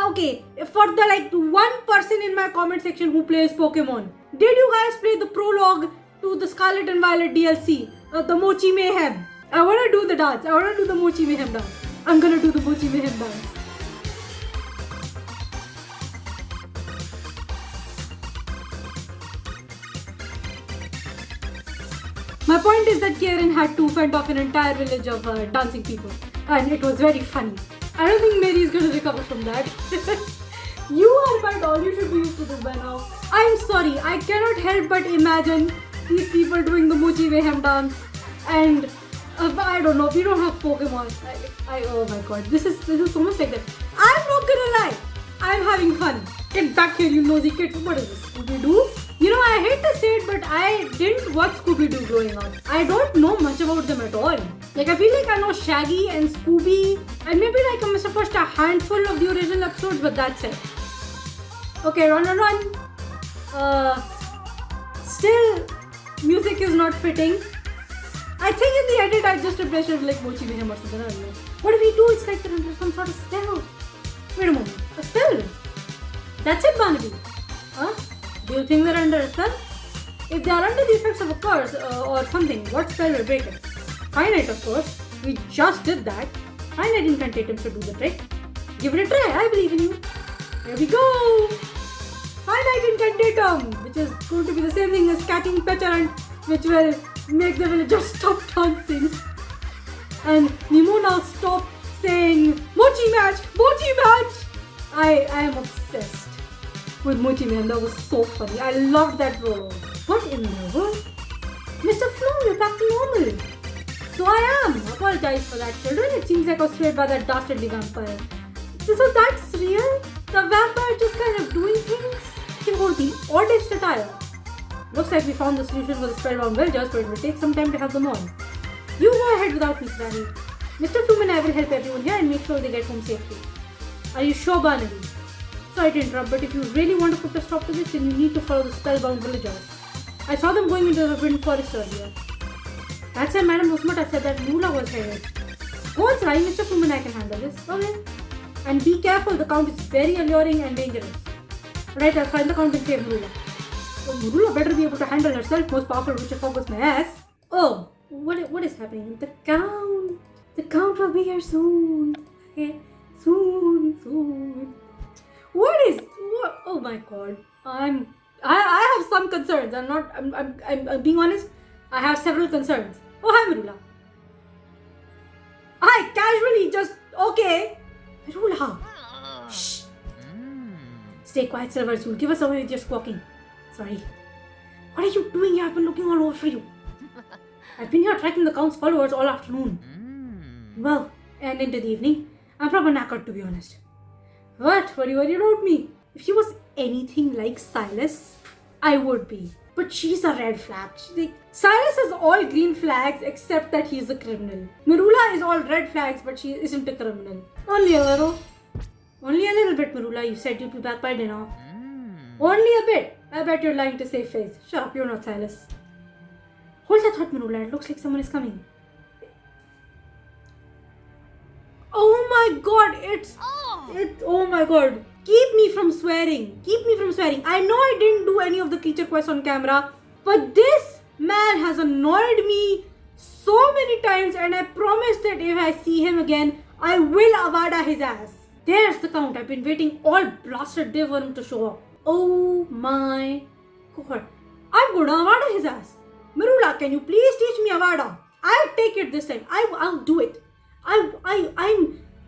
Okay, for the 1 person in my comment section who plays Pokemon. Did you guys play the prologue to the Scarlet and Violet DLC? The Mochi Mayhem. I want to do the dance. I want to do the Mochi Mayhem dance. I'm gonna do the Mochi Mayhem dance. My point is that Kieran had to fend off an entire village of dancing people. And it was very funny. I don't think Mary is going to recover from that. You are my doll. You should be used to this by now. I'm sorry. I cannot help but imagine these people doing the Mochi Mayhem dance. And I don't know. We don't have Pokemon. Oh my god. This is so much like that. I'm not gonna lie. I'm having fun. Get back here, you nosy kids. What is this? Scooby-Doo? I hate to say it, but I didn't watch Scooby-Doo growing up. I don't know much about them at all. I feel like I know Shaggy and Scooby and maybe I must have watched a handful of the original episodes, but that's it. Okay, run. Still, music is not fitting. I think in the edit I just replaced it with Mochi Mayhem or something. I don't know. What do we do? It's like they're under some sort of spell. Wait a moment. A spell? That's it, Barnaby. Huh? Do you think they're under a spell? If they are under the effects of a curse or something, what spell will break it? Finite, of course. We just did that. Finite incantatum should do the trick. Give it a try. I believe in you. Here we go. Finite incantatum, which is going to be the same thing as catching Petulant, which will make the villagers stop dancing. And Nemo now stop saying Mochi match! Mochi match! I am obsessed with Mochi Man. That was so funny. I loved that role. What in the world? Mr. Flume, you're back to normal. So I am. Apologize for that, children. It seems like I was swayed by that dastardly vampire. So that's real? The vampire just kind of doing things? He wore the oddest attire. Looks like we found the solution for the spellbound villagers, but it will take some time to have them on. You go ahead without me, Sally. Mr. Flume and I will help everyone here and make sure they get home safely. Are you sure, Barnaby? Sorry to interrupt, but if you really want to put a stop to this, then you need to follow the spellbound villagers. I saw them going into the Wind Forest earlier. That's why Madam Rosmata said that Lula was headed. Go on, Sarai. Mr. Flume and I can handle this. Okay. And be careful, the Count is very alluring and dangerous. Right, I'll find the Count and save Lula. So Lula better be able to handle herself, most powerful witch of Hogwarts my ass. Oh, what is happening? The Count will be here soon. Okay, soon. What? Oh my god. I have some concerns. I'm being honest. I have several concerns. Oh, hi, Marula. Hi, casually, just okay. Marula. Shh. Stay quiet, Silver. You'll give us away with your squawking. Sorry. What are you doing here? I've been looking all over for you. I've been here tracking the Count's followers all afternoon. Well, and into the evening. I'm proper knackered, to be honest. What? Were you worried about me? If she was anything like Silas, I would be. But she's a red flag. Silas is all green flags except that he's a criminal. Marula is all red flags, but she isn't a criminal. Only a little. Only a little bit, Marula. You said you'd be back by dinner. Only a bit. I bet you're lying to save face. Shut up, you're not Silas. Hold that thought, Marula. It looks like someone is coming. Oh my god, oh my god. Keep me from swearing. I know I didn't do any of the creature quests on camera, but this man has annoyed me so many times, and I promise that if I see him again, I will avada his ass. There's the Count. I've been waiting all blasted day for him to show up. Oh my god. I'm gonna avada his ass. Marula, can you please teach me avada? I'll take it this time. I'll do it.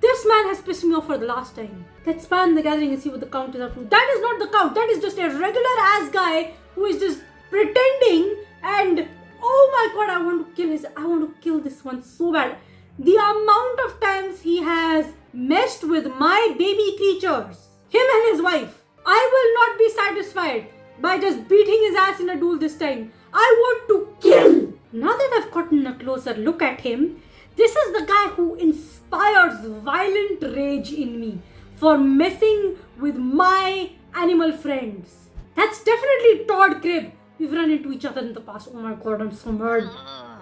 This man has pissed me off for the last time. Let's span the gathering and see what the Count is up to. That is not the Count. That is just a regular ass guy who is just pretending, and oh my god, I want to kill this one so bad. The amount of times he has messed with my baby creatures, him and his wife. I will not be satisfied by just beating his ass in a duel this time. I want to kill. Now that I've gotten a closer look at him, this is the guy who inspires violent rage in me for messing with my animal friends. That's definitely Todd Cribb. We've run into each other in the past. Oh my god, I'm so mad.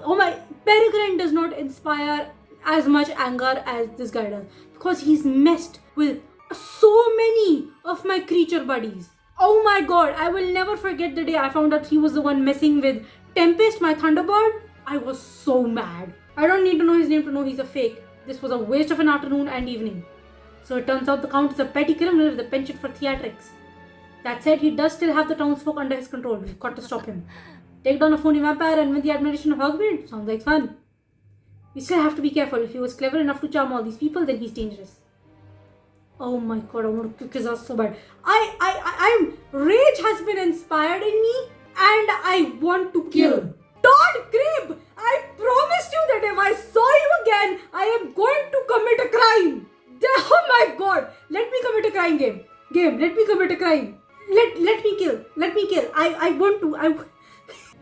Oh my, Peregrine does not inspire as much anger as this guy does because he's messed with so many of my creature buddies. Oh my god, I will never forget the day I found out he was the one messing with Tempest, my Thunderbird. I was so mad. I don't need to know his name to know he's a fake. This was a waste of an afternoon and evening. So it turns out the Count is a petty criminal with a penchant for theatrics. That said, he does still have the townsfolk under his control. We've got to stop him. Take down a phony vampire and win the admiration of Hogsmeade. Sounds like fun. We still have to be careful. If he was clever enough to charm all these people, then he's dangerous. Oh my god, I want to kick his ass so bad. Rage has been inspired in me and I want to kill. Todd Cribb, I promised you that if I saw you again, I am going to commit a crime. Oh my god, let me commit a crime game. Let me commit a crime. Let me kill. I want to.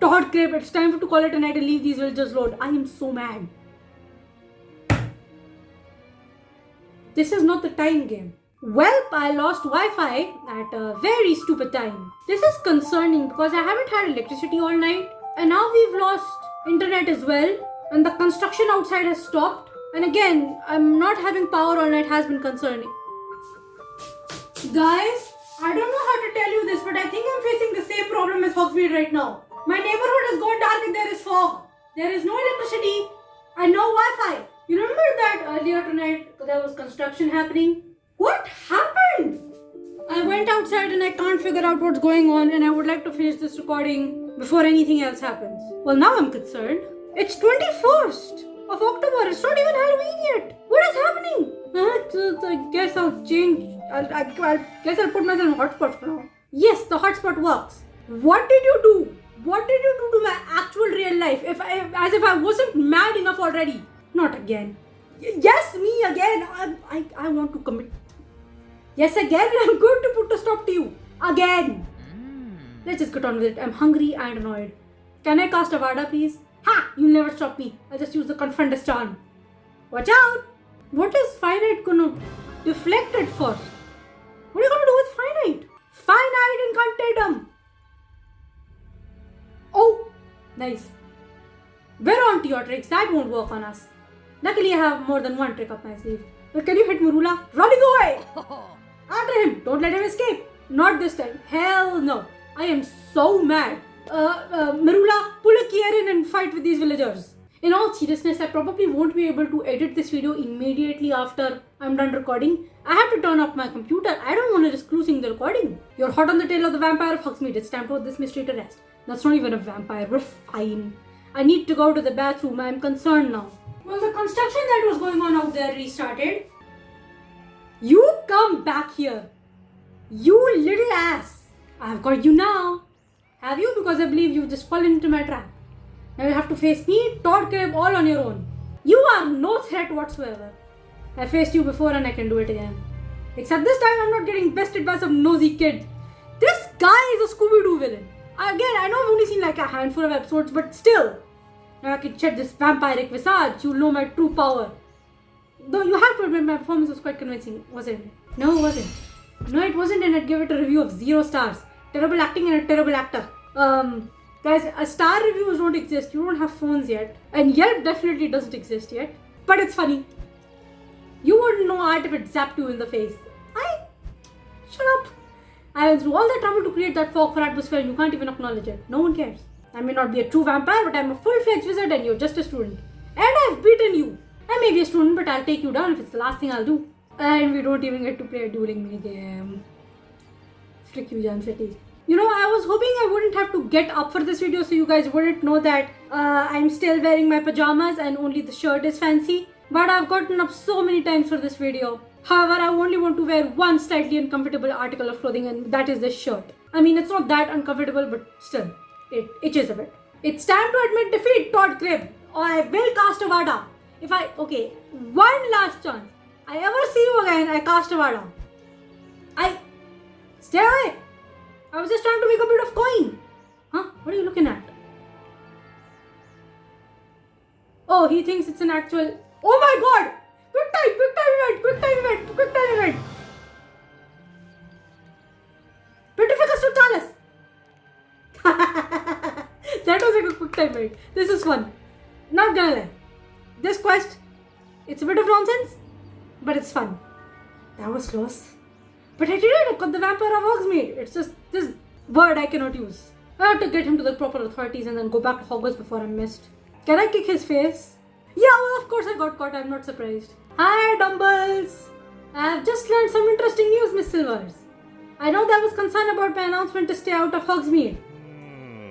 Todd Cribb, it's time to call it a night and leave these villagers alone. I am so mad. This is not the time game. Well, I lost Wi-Fi at a very stupid time. This is concerning because I haven't had electricity all night and now we've lost internet as well and the construction outside has stopped. And again, I'm not having power all night has been concerning. Guys, I don't know how to tell you this, but I think I'm facing the same problem as Hogsmeade right now. My neighborhood has gone dark and there is fog. There is no electricity and no Wi-Fi. You remember that earlier tonight there was construction happening? What happened? I went outside and I can't figure out what's going on and I would like to finish this recording before anything else happens. Well, now I'm concerned. It's 21st of October. It's not even Halloween yet. What is happening? I guess I'll change. I guess I'll put myself in hotspot for now. Yes, the hotspot works. What did you do? What did you do to my actual real life? As if I wasn't mad enough already. Not again. Yes, me again. I want to commit. Yes, again. I'm going to put a stop to you. Again. Let's just get on with it. I'm hungry and annoyed. Can I cast Avada, please? Ha! You'll never stop me. I'll just use the Confront as charm. Watch out! What is Finite gonna deflect it first? What are you gonna do with Finite? Finite Incantatum! Oh! Nice. We're on to your tricks. That won't work on us. Luckily, I have more than one trick up my sleeve. But can you hit Marula? Running away! After him! Don't let him escape! Not this time. Hell no. I am so mad. Marula, pull a Kieran and fight with these villagers. In all seriousness, I probably won't be able to edit this video immediately after I'm done recording. I have to turn off my computer. I don't want to risk losing the recording. You're hot on the tail of the vampire of Hogsmeade. It's time to put this mystery to rest. That's not even a vampire. We're fine. I need to go to the bathroom. I'm concerned now. Well, the construction that was going on out there restarted. You come back here. You little ass. I've got you now. Have you? Because I believe you've just fallen into my trap. Now you'll have to face me, Todd Cribb, all on your own. You are no threat whatsoever. I faced you before and I can do it again. Except this time I'm not getting bested by some nosy kid. This guy is a Scooby-Doo villain. Again, I know I've only seen like a handful of episodes, but still. Now I can shed this vampiric visage. You'll know my true power. Though you have to admit my performance was quite convincing, wasn't it? No, it wasn't. No, it wasn't, and I'd give it a review of 0 stars. Terrible acting and a terrible actor. Guys, star reviews don't exist. You don't have phones yet. And Yelp definitely doesn't exist yet. But it's funny. You wouldn't know art if it zapped you in the face. Shut up. I went through all that trouble to create that fog for atmosphere and you can't even acknowledge it. No one cares. I may not be a true vampire, but I'm a full-fledged wizard and you're just a student. And I've beaten you. I may be a student, but I'll take you down if it's the last thing I'll do. And we don't even get to play a dueling minigame. Frick you, Jan City. You know, I was hoping I wouldn't have to get up for this video so you guys wouldn't know that I'm still wearing my pajamas and only the shirt is fancy. But I've gotten up so many times for this video. However, I only want to wear one slightly uncomfortable article of clothing and that is this shirt. I mean, it's not that uncomfortable, but still. It itches a bit. It's time to admit defeat, Todd Cribb, or I will cast a Vada. Okay, one last chance. I ever see you again, I cast a Vada. Stay away. I was just trying to make a bit of coin. Huh? What are you looking at? Oh, he thinks it's an actual... Oh my god! Quick time event! Petrificus totalis! That was like a quick time event. This is fun. Not gonna lie. This quest, it's a bit of nonsense, but it's fun. That was close. But I did it. I got the vampire of Hogsmeade. It's just this word I cannot use. I have to get him to the proper authorities and then go back to Hogwarts before I'm missed. Can I kick his face? Yeah, well, of course I got caught. I'm not surprised. Hi, Dumbles. I have just learned some interesting news, Miss Silvers. I know there was concern about my announcement to stay out of Hogsmeade.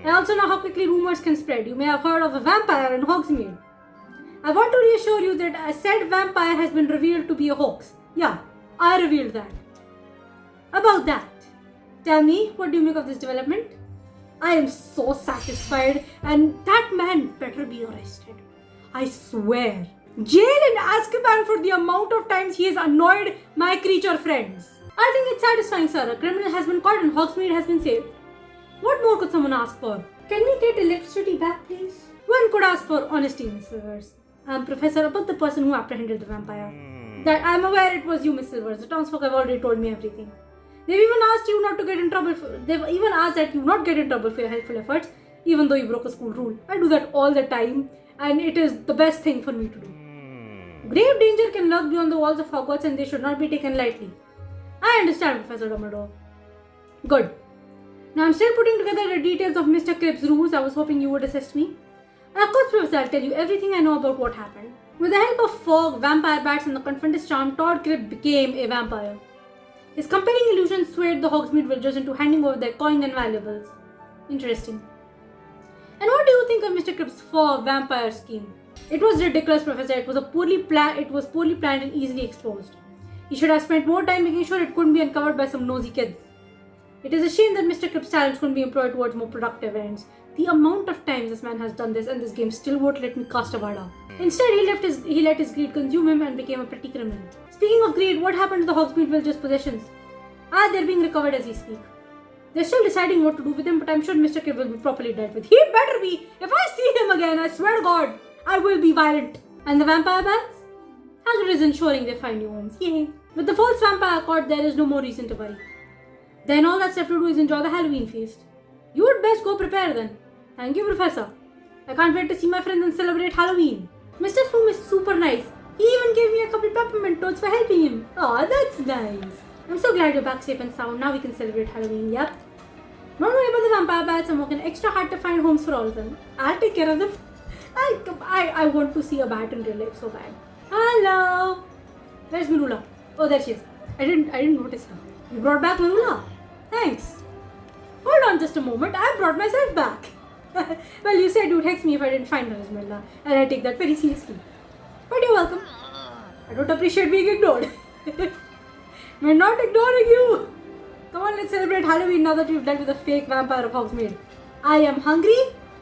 I also know how quickly rumors can spread. You may have heard of a vampire in Hogsmeade. I want to reassure you that a said vampire has been revealed to be a hoax. Yeah, I revealed that. About that, tell me, what do you make of this development? I am so satisfied, and that man better be arrested. I swear. Jail in Azkaban for the amount of times he has annoyed my creature friends. I think it's satisfying, sir. A criminal has been caught and Hogsmeade has been saved. What more could someone ask for? Can we get electricity back, please? One could ask for honesty, Miss Silvers. I'm Professor about the person who apprehended the vampire. That I'm aware it was you, Miss Silvers. The townsfolk have already told me everything. They've even asked you not to get in trouble. They've even asked that you not get in trouble for your helpful efforts, even though you broke a school rule. I do that all the time, and it is the best thing for me to do. Grave danger can lurk beyond the walls of Hogwarts, and they should not be taken lightly. I understand, Professor Dumbledore. Good. Now I'm still putting together the details of Mr. Cribb's ruse. I was hoping you would assist me. And of course, Professor, I'll tell you everything I know about what happened. With the help of fog, vampire bats, and the Confidence Charm, Todd Cribb became a vampire. His compelling illusion swayed the Hogsmeade villagers into handing over their coin and valuables. Interesting. And what do you think of Mr. Cribb's fog vampire scheme? It was ridiculous, Professor. It was poorly planned and easily exposed. He should have spent more time making sure it couldn't be uncovered by some nosy kids. It is a shame that Mr. Cribb's talents couldn't be employed towards more productive ends. The amount of times this man has done this, and this game still won't let me cast a Vada. Instead, he let his greed consume him and became a petty criminal. Speaking of greed, what happened to the Hogsmeade villagers' possessions? They're being recovered as we speak. They're still deciding what to do with him, but I'm sure Mr. Cribb will be properly dealt with. He better be! If I see him again, I swear to God, I will be violent. And the vampire bats? Hagrid is ensuring they find new ones. Yay! With the false vampire caught, there is no more reason to worry. Then all that's left to do is enjoy the Halloween feast. You would best go prepare then. Thank you, Professor. I can't wait to see my friends and celebrate Halloween. Mr. Froome is super nice. He even gave me a couple peppermint toads for helping him. Aw, that's nice. I'm so glad you're back safe and sound. Now we can celebrate Halloween, yep. Don't worry about the vampire bats. I'm working extra hard to find homes for all of them. I'll take care of them. I want to see a bat in real life so bad. Hello. Where's Marula? Oh, there she is. I didn't notice her. You brought back Marula? Thanks. Hold on just a moment. I brought myself back. Well, you said you'd hex me if I didn't find her, Esmeralda, and I take that very seriously. But you're welcome. I don't appreciate being ignored. We're not ignoring you. Come on, let's celebrate Halloween now that we've dealt with the fake vampire of Hogsmeade. I am hungry.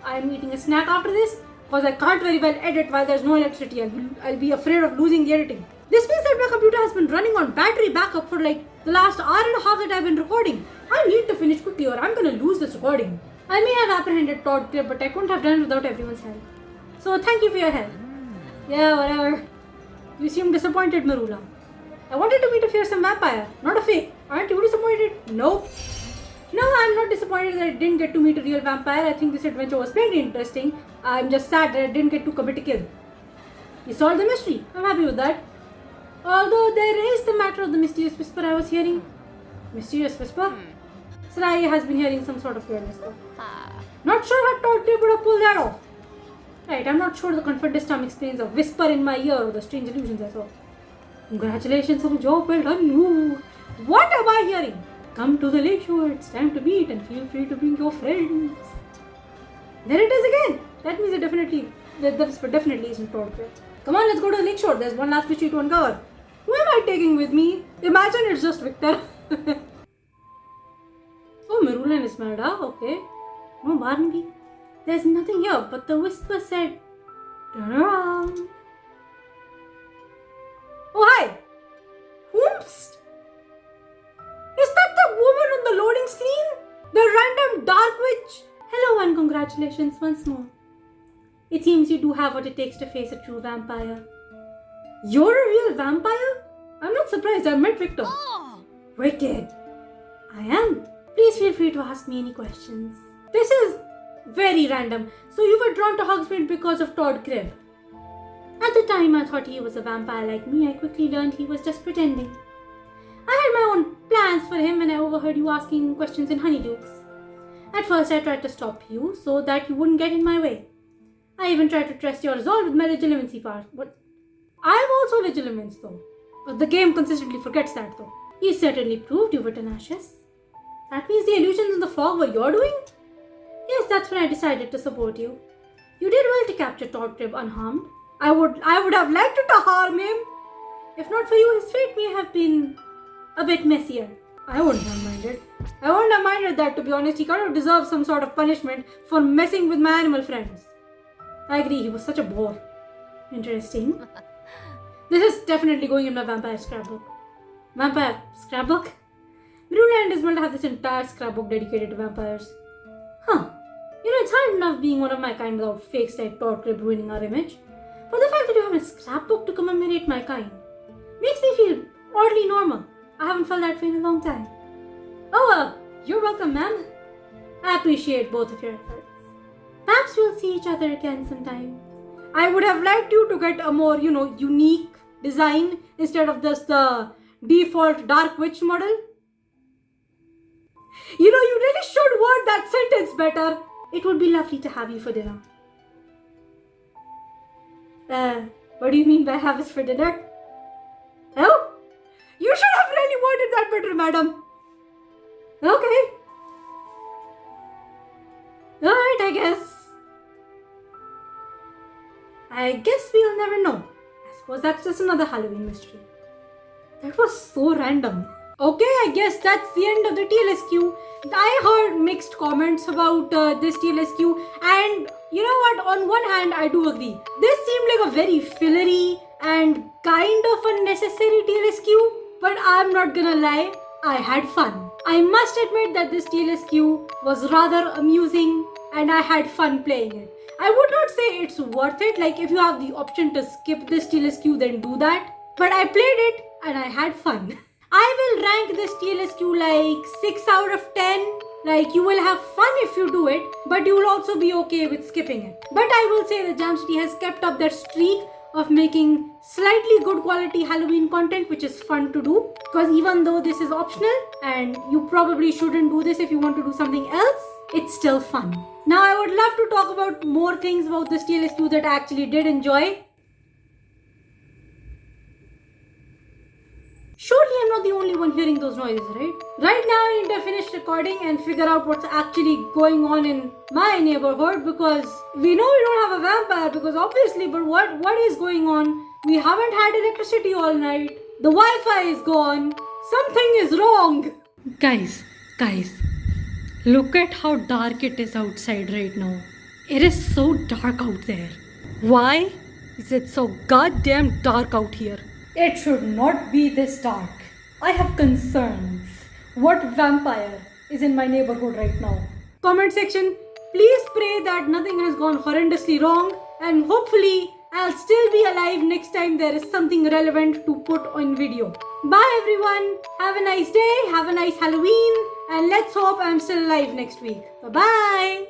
I am eating a snack after this because I can't very well edit while there's no electricity. I'll be afraid of losing the editing. This means that my computer has been running on battery backup for like the last hour and a half that I've been recording. I need to finish quickly or I'm gonna lose this recording. I may have apprehended Todd Cribb, but I couldn't have done it without everyone's help. So thank you for your help. Yeah, whatever. You seem disappointed, Marula. I wanted to meet a fearsome vampire, not a fake. Aren't you disappointed? Nope. No, I'm not disappointed that I didn't get to meet a real vampire. I think this adventure was pretty interesting. I'm just sad that I didn't get to commit a kill. You solved the mystery. I'm happy with that. Although there is the matter of the mysterious whisper I was hearing. Mysterious whisper? Sarai has been hearing some sort of weird whisper. Not sure how Todd Cribb would have pulled that off. Right, I'm not sure the Confidence Charm explains a whisper in my ear or the strange illusions I saw. Congratulations on a job well done. Ooh. What am I hearing? Come to the lakeshore. It's time to meet and feel free to bring your friends. There it is again. That means the whisper definitely isn't Todd Cribb. Come on, let's go to the lakeshore. There's one last mystery to uncover. Who am I taking with me? Imagine it's just Victor. Oh, Marula and Esmeralda. Okay. No, Barnaby. There's nothing here, but the whisper said, turn around. Oh, hi. Whoops. Is that the woman on the loading screen? The random dark witch? Hello and congratulations once more. It seems you do have what it takes to face a true vampire. You're a real vampire? I'm not surprised. I met Victor. Oh. Wicked. I am. Please feel free to ask me any questions. This is very random. So you were drawn to Hogsmeade because of Todd Cribb. At the time I thought he was a vampire like me. I quickly learned he was just pretending. I had my own plans for him when I overheard you asking questions in Honeydukes. At first I tried to stop you so that you wouldn't get in my way. I even tried to test your resolve with my legilimency part. But I'm also legilimens though. But the game consistently forgets that though. You certainly proved you were tenacious. That means the illusions in the fog were your doing? Yes, that's when I decided to support you. You did well to capture Todd Cribb unharmed. I would have liked to harm him. If not for you, his fate may have been a bit messier. I wouldn't have minded. I wouldn't have minded that, to be honest. He kind of deserves some sort of punishment for messing with my animal friends. I agree, he was such a bore. Interesting. This is definitely going in my vampire scrapbook. Vampire scrapbook? Marula and Dismal have this entire scrapbook dedicated to vampires. Huh. You know, it's hard enough being one of my kind without fakes like Todd Cribb ruining our image. But the fact that you have a scrapbook to commemorate my kind makes me feel oddly normal. I haven't felt that way in a long time. Oh, you're welcome, ma'am. I appreciate both of your efforts. Perhaps we'll see each other again sometime. I would have liked you to get a more, unique design instead of just the default Dark Witch model. You really should word that sentence better. It would be lovely to have you for dinner. What do you mean by have us for dinner? Oh? You should have really worded that better, madam. Okay. Alright, I guess we'll never know. I suppose that's just another Halloween mystery. That was so random. Okay, I guess that's the end of the TLSQ. I heard mixed comments about this TLSQ, and you know what, on one hand I do agree. This seemed like a very fillery and kind of unnecessary TLSQ, but I'm not gonna lie, I had fun. I must admit that this TLSQ was rather amusing and I had fun playing it. I would not say it's worth it, like if you have the option to skip this TLSQ then do that, but I played it and I had fun. I will rank this TLSQ like 6 out of 10. Like, you will have fun if you do it, but you will also be okay with skipping it. But I will say that Jam City has kept up their streak of making slightly good quality Halloween content, which is fun to do. Because even though this is optional, and you probably shouldn't do this if you want to do something else, it's still fun. Now, I would love to talk about more things about this TLSQ that I actually did enjoy. Surely I'm not the only one hearing those noises, right? Right now I need to finish recording and figure out what's actually going on in my neighborhood, because we know we don't have a vampire, because obviously, but what is going on? We haven't had electricity all night. The Wi-Fi is gone. Something is wrong. Guys, look at how dark it is outside right now. It is so dark out there. Why is it so goddamn dark out here? It should not be this dark. I have concerns. What vampire is in my neighborhood right now? Comment section, please pray that nothing has gone horrendously wrong, and hopefully I'll still be alive next time there is something relevant to put on video. Bye everyone. Have a nice day. Have a nice Halloween. And let's hope I'm still alive next week. Bye-bye.